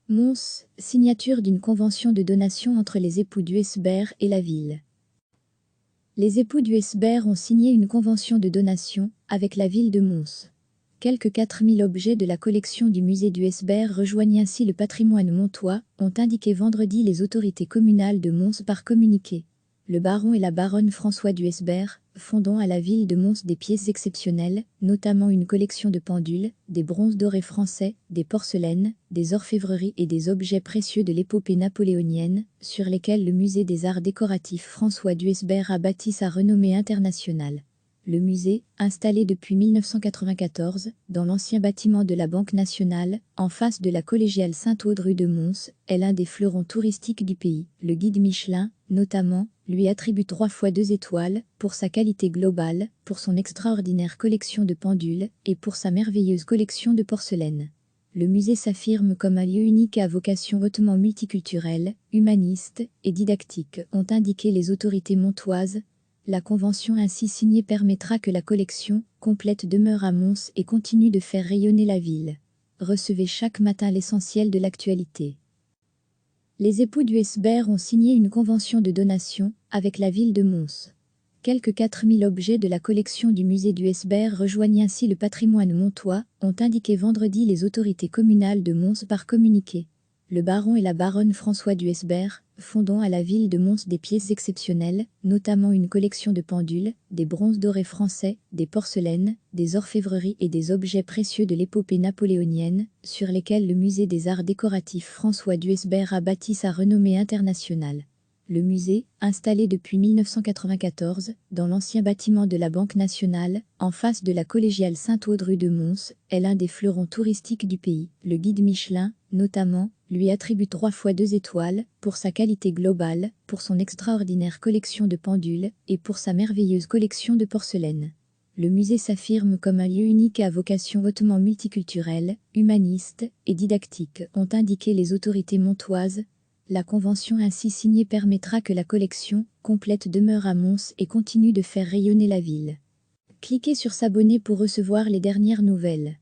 Mons, signature d'une convention de donation entre les époux Duesberg et la ville. Les époux Duesberg ont signé une convention de donation avec la ville de Mons. Quelques 4000 objets de la collection du musée Duesberg rejoignent ainsi le patrimoine montois, ont indiqué vendredi les autorités communales de Mons par communiqué. Le baron et la baronne François Duesberg font don à la ville de Mons des pièces exceptionnelles, notamment une collection de pendules, des bronzes dorés français, des porcelaines, des orfèvreries et des objets précieux de l'épopée napoléonienne, sur lesquels le musée des arts décoratifs François Duesberg a bâti sa renommée internationale. Le musée, installé depuis 1994, dans l'ancien bâtiment de la Banque nationale, en face de la collégiale Sainte-Aude rue de Mons, est l'un des fleurons touristiques du pays. Le guide Michelin, notamment, lui attribue 3 fois 2 étoiles, pour sa qualité globale, pour son extraordinaire collection de pendules, et pour sa merveilleuse collection de porcelaine. Le musée s'affirme comme un lieu unique à vocation hautement multiculturelle, humaniste et didactique, ont indiqué les autorités montoises. La convention ainsi signée permettra que la collection complète demeure à Mons et continue de faire rayonner la ville. Recevez chaque matin l'essentiel de l'actualité. Les époux Duesberg ont signé une convention de donation avec la ville de Mons. Quelques 4000 objets de la collection du musée Duesberg rejoignent ainsi le patrimoine montois, ont indiqué vendredi les autorités communales de Mons par communiqué. Le baron et la baronne François Duesberg font don à la ville de Mons des pièces exceptionnelles, notamment une collection de pendules, des bronzes dorés français, des porcelaines, des orfèvreries et des objets précieux de l'épopée napoléonienne, sur lesquels le musée des arts décoratifs François Duesberg a bâti sa renommée internationale. Le musée, installé depuis 1994, dans l'ancien bâtiment de la Banque nationale, en face de la collégiale Sainte-Aude rue de Mons, est l'un des fleurons touristiques du pays. Le guide Michelin, notamment, lui attribue 3 fois 2 étoiles, pour sa qualité globale, pour son extraordinaire collection de pendules, et pour sa merveilleuse collection de porcelaine. Le musée s'affirme comme un lieu unique à vocation hautement multiculturelle, humaniste et didactique, ont indiqué les autorités montoises. La convention ainsi signée permettra que la collection complète demeure à Mons et continue de faire rayonner la ville. Cliquez sur s'abonner pour recevoir les dernières nouvelles.